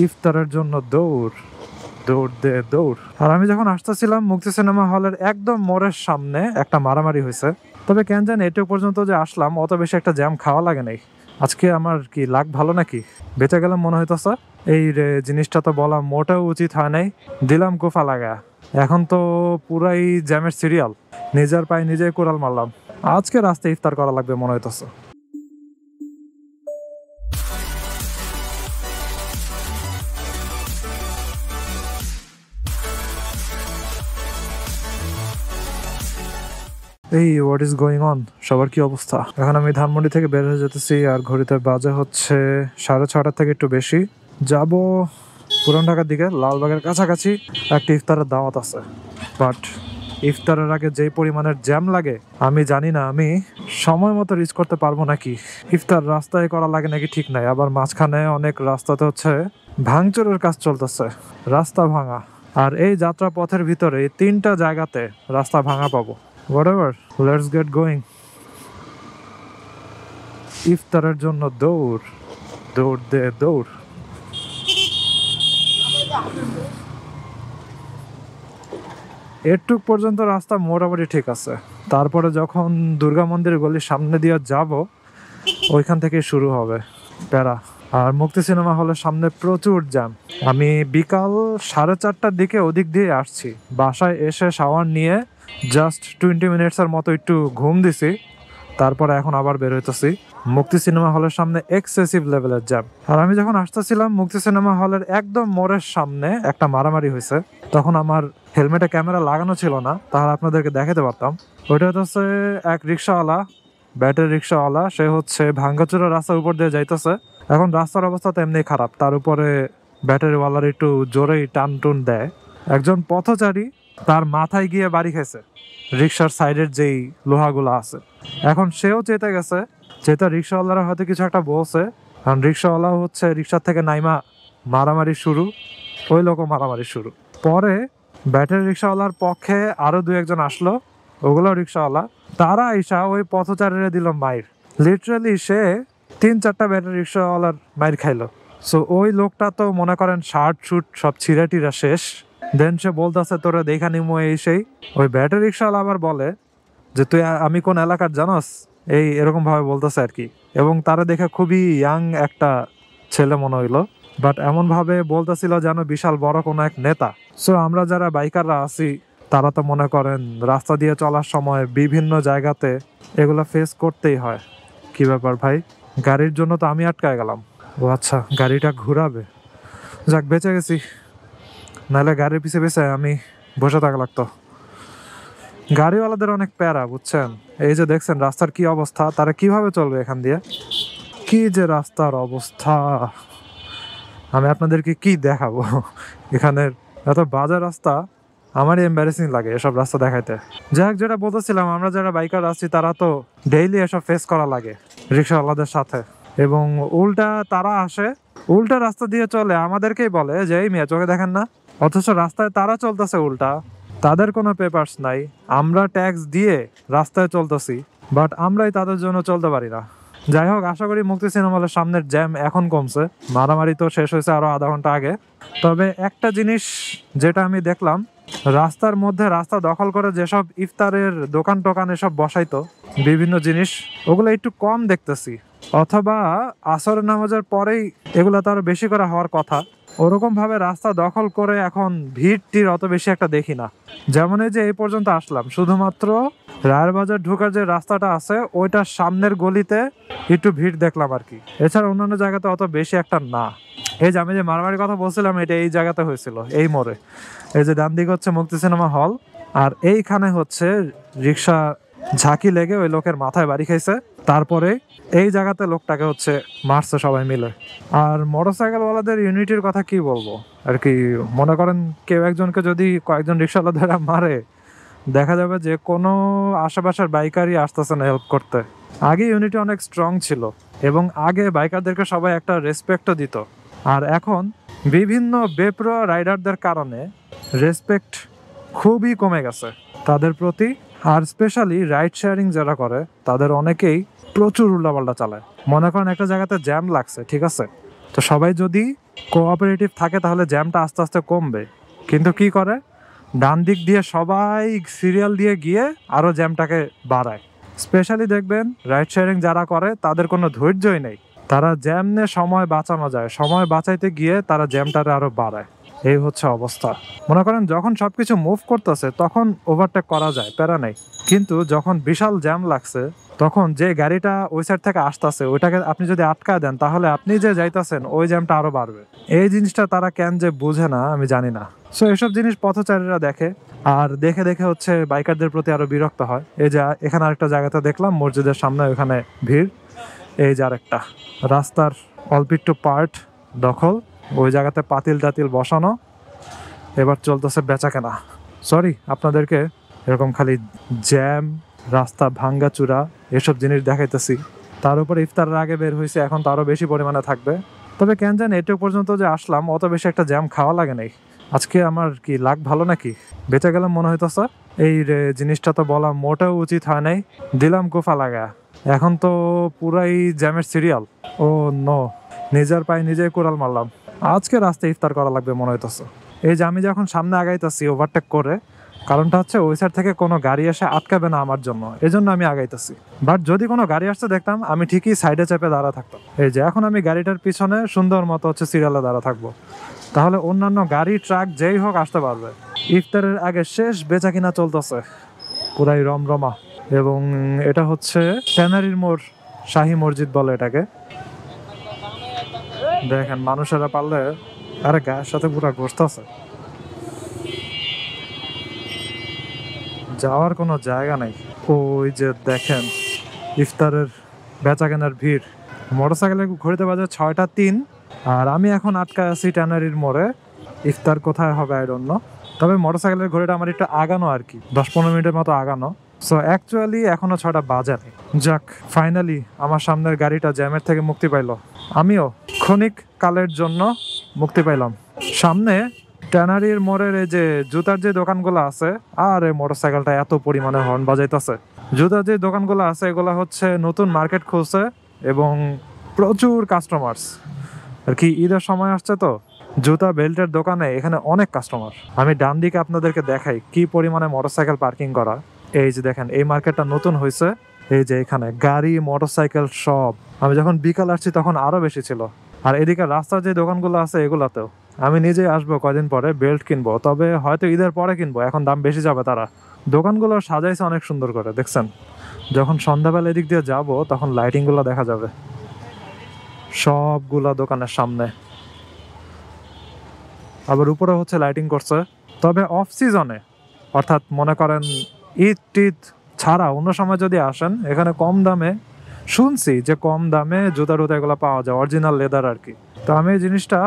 ইফতারের জন্য দৌড়, দৌড় দে দৌড়। আর আমি যখন আসতেছিলাম মুক্তি সিনেমা হলের একদম মোড়ের সামনে একটা মারামারি হয়েছে। তবে কেন জানি এটুকু পর্যন্ত যে আসলাম অত বেশি একটা জ্যাম খাওয়া লাগে নাই। আজকে আমার কি লাক ভালো নাকি, বেঁচে গেলাম মনে হইতেছে। এই রে জিনিসটা তো বলা মোটেও উচিত হয় নাই, দিলাম কোফা লাগা। এখন তো পুরাই জ্যামের সিরিয়াল, নিজের পায়ে নিজেই কোরাল মারলাম। আজকে রাস্তায় ইফতার করা লাগবে মনে হইতেছে। এই হোয়াট ইজ গোয়িং অন, সবার কি অবস্থা? এখন আমি ধানমন্ডি থেকে বের হয়ে যেতেছি, আর ঘড়িতে বাজে হচ্ছে 6:30 থেকে একটু বেশি। যাব পুরান ঢাকার দিকে, লালবাগের কাছাকাছি একটা ইফতারের দাওয়াত আছে। বাট ইফতারের আগে যেই পরিমাণের জ্যাম লাগে আমি জানি না আমি সময় মতো রিচ করতে পারবো নাকি। ইফতার রাস্তায় করা লাগে নাকি ঠিক নাই, আবার মাঝখানে অনেক রাস্তাতে হচ্ছে ভাঙচুরের কাজ চলতেছে, রাস্তা ভাঙা। আর এই যাত্রা পথের ভিতরে এই 3টা জায়গাতে রাস্তা ভাঙা পাবো। Whatever, let's get going. ইফতারের জন্য দৌড়, দৌড় দে দৌড়। এটুক পর্যন্ত রাস্তা মোটামুটি ঠিক আছে। তারপরে যখন দুর্গা মন্দির গলির সামনে দিয়ে যাব, ওইখান থেকে শুরু হবে প্যারা। আর মুক্তি সিনেমা হলের সামনে প্রচুর জ্যাম। আমি বিকাল 4:30টার দিকে ওদিক দিয়ে আসছি, বাসায় এসে শাওয়ার নিয়ে জাস্ট 20 মিনিটসের মতো একটু ঘুম দিছি। তারপরে এখন আবার বের হইতেছি। মুক্তি সিনেমা হলের সামনে এক্সেসিভ লেভেলের জ্যাম। আর আমি যখন আসতেছিলাম মুক্তি সিনেমা হলের একদম মোড়ের সামনে একটা মারামারি হয়েছে। তখন আমার হেলমেটে ক্যামেরা লাগানো ছিল না, তাহলে আপনাদেরকে দেখাতে পারতাম। ওইটা হচ্ছে এক রিক্সাওয়ালা, ব্যাটারি রিক্সাওয়ালা, সে হচ্ছে ভাঙ্গাচুরা রাস্তার উপর দিয়ে যাইতেছে। এখন রাস্তার অবস্থা তো এমনি খারাপ, তার উপরে ব্যাটারিওয়ালার একটু জোরেই টান টুন দেয়। একজন পথচারী তার মাথায় গিয়ে বাড়ি খেয়েছে রিক্সার সাইডের যেই লোহাগুলো আছে। এখন সেও চেতে গেছে, চেতা রিক্সাওয়ালারা হয়তো কিছু একটা বলছে, কারণ রিক্সাওয়ালা হচ্ছে রিক্সার থেকে নাইমা মারামারি শুরু, ওই লোকও মারামারি শুরু। পরে ব্যাটারি রিক্সাওয়ালার পক্ষে আরো 2-1 জন আসলো, ওগুলো রিক্সাওয়ালা, তারা আইসা ওই পথচারীরা দিল মাইর। লিটারালি সে 3-4টা ব্যাটারি রিক্সাওয়ালার মাইর খাইলো। সো ওই লোকটা তো মনে করেন শার্ট শুট সব ছিঁড়া টিরা শেষ। দেন সে বলতেছে তোরা দেখা নিমো এই সেই। ওই ব্যাটারি রিক্সাওয়ালা আবার বলে যে তুই আমি কোন এলাকার জানোস, এই এরকম ভাবে বলতেছে আর কি। এবং তারা দেখে খুবই ইয়াং একটা ছেলে মনে হইলো, বাট এমন ভাবে বলতেছিল যেন বিশাল বড় কোনো এক নেতা। সো আমরা যারা বাইকাররা আছি তারা তো মনে করেন রাস্তা দিয়ে চলার সময় বিভিন্ন জায়গাতে এগুলো ফেস করতেই হয়। কি ব্যাপার ভাই, গাড়ির জন্য তো আমি আটকায় গেলাম। ও আচ্ছা, গাড়িটা ঘুরাবে, যাক বেঁচে গেছি, নাহলে গাড়ির পিছে পিছে আমি বসে থাকা লাগতো। গাড়িওয়ালাদের অনেক প্যারা বুঝছেন। এই যে দেখছেন রাস্তার কি অবস্থা, তারা কিভাবে চলবে এখান দিয়ে, কি যে রাস্তার অবস্থা আমি আপনাদেরকে কি দেখাবো। এখানের এত বাজে রাস্তা, আমারই এম্বারেসিং লাগে এসব রাস্তা দেখাইতে। যাক, যেটা বলতেছিলাম, আমরা যারা বাইকার আছি তারা তো ডেইলি এসব ফেস করা লাগে রিক্সাওয়ালাদের সাথে। এবং উল্টা তারা আসে, উল্টা রাস্তা দিয়ে চলে, আমাদেরকেই বলে যে এই মেয়ে চোখে দেখেন না, অথচ রাস্তায় তারা চলতেছে উল্টা, তাদের কোনো পেপারস নাই। আমরা ট্যাক্স দিয়ে রাস্তায় চলতেছি, বাট আমরাই তাদের জন্য চলতে পারি না। যাই হোক, আশা করি মুক্তি সিনেমা হলের সামনের জ্যাম এখন কমছে। মারামারি তো শেষ হয়েছে আরো আধা ঘন্টা আগে। তবে একটা জিনিস যেটা আমি দেখলাম, রাস্তার মধ্যে রাস্তা দখল করে যেসব ইফতারের দোকান টোকান এসব বসাইতো বিভিন্ন জিনিস, ওগুলো একটু কম দেখতেছি। অথবা আসরের নামাজের পরেই এগুলো তো আরো বেশি করে হওয়ার কথা। ওরকম ভাবে রাস্তা দখল করে এখন ভিড় টির অত বেশি একটা দেখি না। যেমন এই যে এই পর্যন্ত আসলাম, শুধুমাত্র রায়ের বাজার ঢোকার যে রাস্তাটা আছে ওইটার সামনের গলিতে একটু ভিড় দেখলাম আর কি। এছাড়া অন্যান্য জায়গাতে অত বেশি একটা না। এই যে আমি যে মারামারির কথা বলছিলাম, এটা এই জায়গাতে হয়েছিল, এই মোড়ে। এই যে ডান দিকে হচ্ছে মুক্তি সিনেমা হল, আর এইখানে হচ্ছে রিক্সা ঝাঁকি লেগে ওই লোকের মাথায় বাড়ি খাইছে। তারপরে এই জায়গাতে লোকটাকে হচ্ছে মারছে সবাই মিলে। আর মোটরসাইকেলওয়ালাদের ইউনিটির কথা কি বলবো আর কি। মনে করেন কেউ একজনকে যদি কয়েকজন রিক্সাওয়ালা ধরে মারে, দেখা যাবে যে কোনো আশেপাশের বাইকারই আসতেছে না হেল্প করতে। আগে ইউনিটি অনেক স্ট্রং ছিল, এবং আগে বাইকারদেরকে সবাই একটা রেসপেক্টও দিত। আর এখন বিভিন্ন বেপ্রো রাইডারদের কারণে রেসপেক্ট খুবই কমে গেছে তাদের প্রতি। আর স্পেশালি রাইড শেয়ারিং যারা করে তাদের অনেকেই প্রচুর উল্টাপাল্টা চালায়। মনে করেন একটা জায়গাতে জ্যাম লাগছে, ঠিক আছে, তো সবাই যদি কোঅপারেটিভ থাকে তাহলে জ্যামটা আস্তে আস্তে কমবে, কিন্তু কি করে ডান দিক দিয়ে সবাই সিরিয়াল দিয়ে গিয়ে আরও জ্যামটাকে বাড়ায়। স্পেশালি দেখবেন রাইড শেয়ারিং যারা করে তাদের কোনো ধৈর্যই নেই, তারা জ্যাম নিয়ে সময় বাঁচানো যায়, সময় বাঁচাইতে গিয়ে তারা জ্যামটারে আরও বাড়ায়। এই হচ্ছে অবস্থা। মনে করেন যখন সব কিছু মুভ করতেছে তখন ওভারটেক করা যায়, প্যারা নেই, কিন্তু যখন বিশাল জ্যাম লাগছে তখন যে গাড়িটা ওই সাইড থেকে আসতেছে ওইটাকে আপনি যদি আটকায় দেন তাহলে আপনি যে যাইতেছেন ওই জ্যামটা আরও বাড়বে। এই জিনিসটা তারা কেন যে বুঝে না আমি জানি না। সো এসব জিনিস পথচারীরা দেখে, আর দেখে দেখে হচ্ছে বাইকারদের প্রতি আরও বিরক্ত হয়। এই যে এখানে আরেকটা জায়গাতে দেখলাম মসজিদের সামনে ওখানে ভিড়, এই যে আরেকটা রাস্তার অল্প একটু পার্ট দখল, ওই জায়গাতে পাতিল টাতিল বসানো, এবার চলতেছে বেচা কেনা। সরি আপনাদেরকে এরকম খালি জ্যাম, রাস্তা ভাঙ্গাচুরা এসব জিনিস দেখাইতেছি। তার উপরে ইফতারের আগে বের হয়েছে, এখন তো আরও বেশি পরিমাণে থাকবে। তবে কেন জানি এটুকু পর্যন্ত যে আসলাম অত বেশি একটা জ্যাম খাওয়া লাগে নাই। আজকে আমার কি লাক ভালো নাকি, বেঁচে গেলাম মনে হইতেছে। এই রে জিনিসটা তো বলা মোটেও উচিত হয় নাই, দিলাম গোফা লাগা। এখন তো পুরাই জ্যামের সিরিয়াল। ও নো, নিজের পায়ে নিজেই কোরাল মারলাম। আজকে রাস্তায় ইফতার করা লাগবে মনে হইতেছে। এই যে আমি যখন সামনে আগাইতেছি ওভারটেক করে, কারণটা হচ্ছে ওই সাইড থেকে কোনো গাড়ি এসে আটকাবে না আমার জন্য, এই জন্য আমি আগাইতেছি। বাট যদি কোনো গাড়ি আসতে দেখতাম আমি ঠিকই সাইডে চেপে দাঁড়া থাকতাম। এই যে এখন আমি গাড়িটার পিছনে সুন্দর মতো হচ্ছে সিরিয়ালে দাঁড়া থাকবো, তাহলে অন্যান্য গাড়ি ট্রাক যেই হোক আসতে পারবে। ইফতারের আগে শেষ বেচা কিনা চলতেছে পুরাই রমরমা। এবং এটা হচ্ছে ট্যানারির মোড়, শাহী মসজিদ বলে এটাকে। দেখেন মানুষেরা পারলে আরে গায়ের সাথে পুরা ঘষতেছে, যাওয়ার কোনো জায়গা নেই। ওই যে দেখেন ইফতারের বেচা কেনার ভিড়। মোটরসাইকেলের ঘড়িতে বাজে 6টা 3, আর আমি এখন আটকায় আছি ট্যানারির মোড়ে। ইফতার কোথায় হবে আই ডোন্ট নো, তবে মোটরসাইকেলের ঘড়িটা আমার একটু আগানো আর কি, 10-15 মিনিটের মতো আগানো। সো অ্যাকচুয়ালি এখনো 6টা বাজে। যাক, ফাইনালি আমার সামনের গাড়িটা জ্যামের থেকে মুক্তি পাইলো, আমিও ক্ষণিক কালের জন্য মুক্তি পাইলাম। সামনে ট্যানারির মোড়ের এই যে জুতার যে দোকানগুলো আছে, আর এই মোটরসাইকেলটা এত পরিমাণে হর্ন বাজাইতেছে। জুতার যে দোকানগুলো আছে এগুলো হচ্ছে নতুন মার্কেট খুলছে এবং প্রচুর কাস্টমার্স আর কি, ঈদের সময় আসছে তো জুতা বেল্টের দোকানে এখানে অনেক কাস্টমার। আমি ডান দিকে আপনাদেরকে দেখাই কি পরিমাণে মোটরসাইকেল পার্কিং করা। এই যে দেখেন এই মার্কেটটা নতুন হয়েছে, এই যে এখানে গাড়ি মোটরসাইকেল সব। আমি যখন বিকাল আসছি তখন আরো বেশি ছিল। আর এদিকে রাস্তার যে দোকানগুলো আছে এগুলাতেও। আমি নিজেই আসবো কয়দিন পরে বেল্ট কিনবো, তবে হয়তো ঈদের পরে কিনবো, এখন দাম বেশি যাবে। তারা দোকানগুলো সাজাইছে অনেক সুন্দর করে, দেখছেন। যখন সন্ধ্যাবেলা এদিক দিয়ে যাব তখন লাইটিংগুলো দেখা যাবে সবগুলা দোকানের সামনে। আবার উপরে হচ্ছে লাইটিং করছে, তবে অফ সিজনে, অর্থাৎ মনে করেন ঈদ টিদ ছাড়া অন্য সময় যদি আসেন এখানে কম দামে, শুনছি যে কম দামে জুতা টুতা এগুলো পাওয়া যায়, অরিজিনাল লেদার আর কি। তো আমি এই জিনিসটা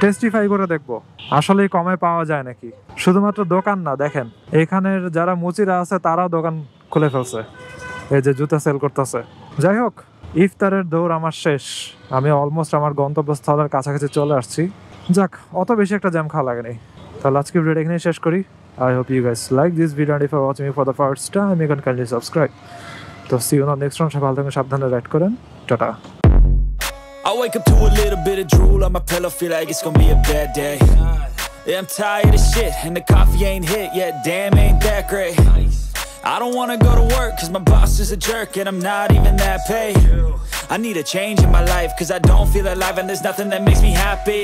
টেস্টিফাই করে দেখবো আসলেই কমে পাওয়া যায় নাকি। শুধুমাত্র দোকান না, দেখেন এখানের যারা মুচিরা আছে তারাও দোকান খুলে ফেলছে, এই যে জুতা সেল করতেছে। যাই হোক, ইফতারের দৌড় আমার শেষ, আমি অলমোস্ট আমার গন্তব্যস্থলের কাছাকাছি চলে আসছি। যাক, অত বেশি একটা জ্যাম খাওয়া লাগেনি। তাহলে আজকে ভিডিওটা এখানেই শেষ করি। I hope you guys like this video, and if you're watching me for the first time you can kindly subscribe. So see you on the next one. সবাই ভালো থাকুন, সাবধানে রাইড করেন, tata. I wake up to a little bit of drool on my pillow, feel like it's gonna be a bad day. Yeah, I'm tired of shit and the coffee ain't hit yet, damn ain't that great. I don't wanna go to work cause my boss is a jerk and I'm not even that paid. I need a change in my life cause I don't feel alive and there's nothing that makes me happy.